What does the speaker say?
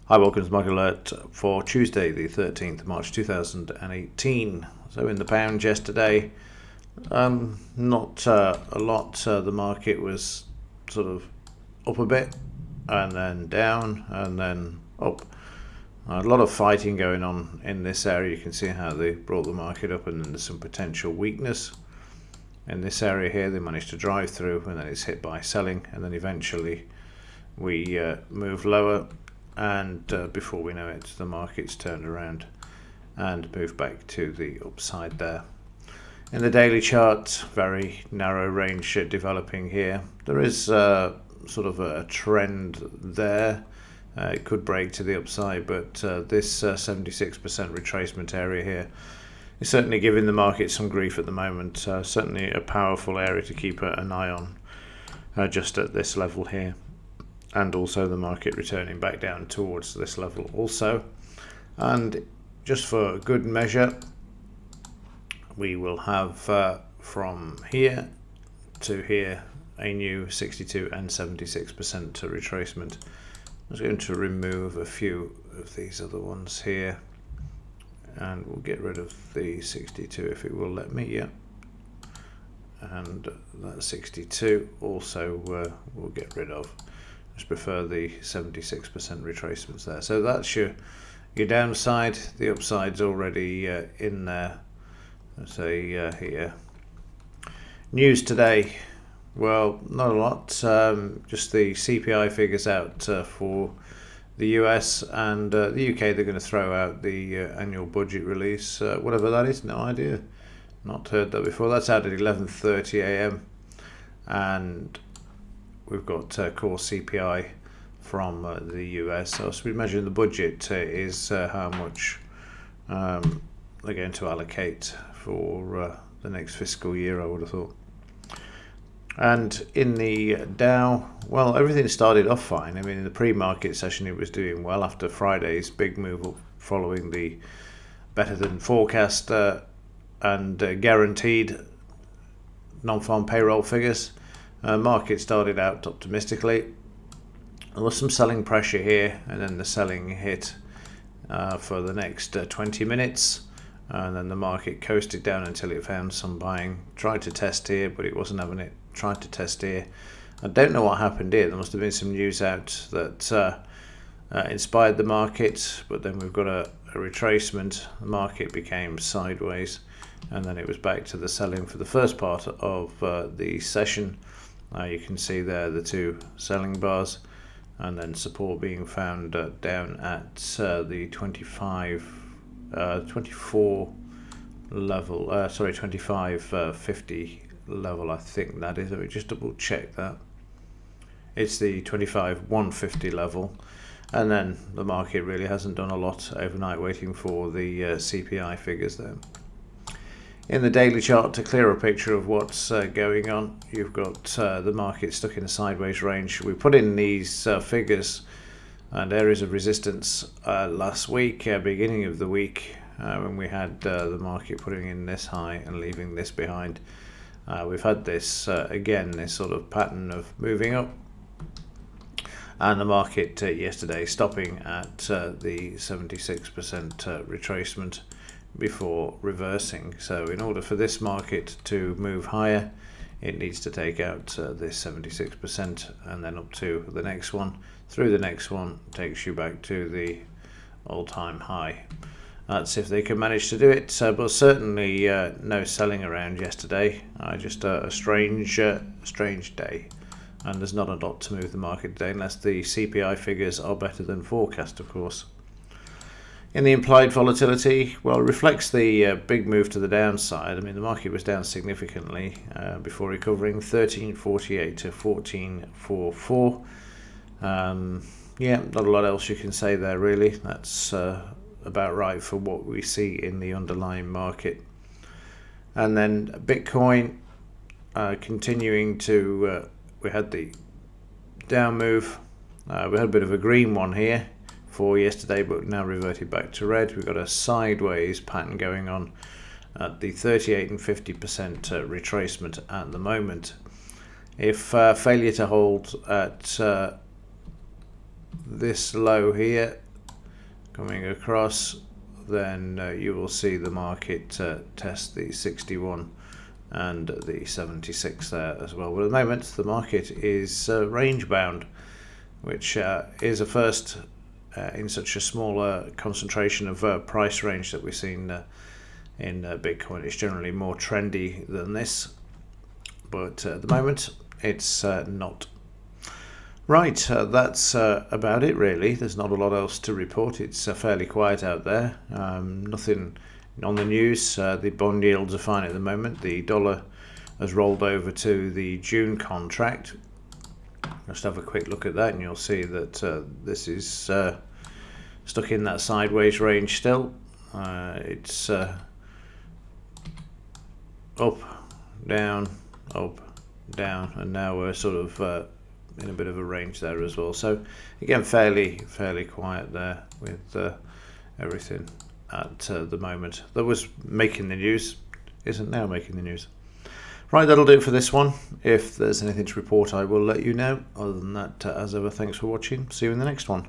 Hi, welcome to the Market Alert for Tuesday, the 13th of March 2018. So in the pound yesterday, not a lot. The market was sort of up a bit and then down and then up. A lot of fighting going on in this area. You can see how they brought the market up, and then there's some potential weakness. In this area here, they managed to drive through, and then it's hit by selling, and then eventually we move lower, and before we know it, the market's turned around and moved back to the upside there. In the daily chart, very narrow range developing here. There is sort of a trend there. It could break to the upside, but this 76% retracement area here is certainly giving the market some grief at the moment. Certainly a powerful area to keep an eye on, just at this level here, and also the market returning back down towards this level also. And just for good measure, we will have from here to here a new 62 and 76% retracement. I'm just going to remove a few of these other ones here, and we'll get rid of the 62 if it will let me. Yeah, and that 62 also we'll get rid of. Just prefer the 76% retracements there. So that's your downside. The upside's already in there. Let's say here. News today. Well, not a lot. Just the CPI figures out for the US and the UK. They're going to throw out the annual budget release, whatever that is. No idea. Not heard that before. That's out at 11:30 a.m. and we've got core CPI from the US. So we measure the budget is how much they're going to allocate for the next fiscal year, I would have thought. And in the Dow, well, everything started off fine. I mean, in the pre-market session, it was doing well after Friday's big move up following the better than forecast and guaranteed non-farm payroll figures. Market started out optimistically. There was some selling pressure here, and then the selling hit for the next 20 minutes. And then the market coasted down until it found some buying. Tried to test here, but it wasn't having it. Tried to test here. I don't know what happened here. There must have been some news out that inspired the market, but then we've got a retracement. The market became sideways, and then it was back to the selling for the first part of the session. You can see there the two selling bars, and then support being found down at the 24 level, 25.50 level, I think that is. Let me just double check that. It's the 25.150 level, and then the market really hasn't done a lot overnight, waiting for the CPI figures there. In the daily chart, to clear a picture of what's going on, you've got the market stuck in a sideways range. We put in these figures and areas of resistance last week, beginning of the week, when we had the market putting in this high and leaving this behind. We've had this again, this sort of pattern of moving up, and the market yesterday stopping at the 76% retracement before reversing. So in order for this market to move higher, it needs to take out this 76% and then up to the next one. Through the next one takes you back to the all-time high. That's if they can manage to do it, but certainly no selling around yesterday. Just a strange day, and there's not a lot to move the market today unless the CPI figures are better than forecast, of course. In the implied volatility, well, it reflects the big move to the downside. I mean, the market was down significantly before recovering, 13.48 to 14.44. Yeah, not a lot else you can say there, really. That's about right for what we see in the underlying market. And then Bitcoin continuing to, we had the down move. We had a bit of a green one here for yesterday, but now reverted back to red. We've got a sideways pattern going on at the 38 and 50% retracement at the moment. If failure to hold at this low here, coming across, then you will see the market test the 61 and the 76 there as well. But at the moment the market is range bound, which is a first in such a small concentration of price range that we've seen in Bitcoin. It's generally more trendy than this, but at the moment it's not. Right, that's about it really. There's not a lot else to report. It's fairly quiet out there. Nothing on the news. The bond yields are fine at the moment. The dollar has rolled over to the June contract. Just have a quick look at that and you'll see that this is stuck in that sideways range still. It's up, down, and now we're sort of in a bit of a range there as well. So again, fairly quiet there with everything at the moment. That was making the news isn't now making the news. Right, that'll do it for this one. If there's anything to report, I will let you know. Other than that, as ever, thanks for watching. See you in the next one.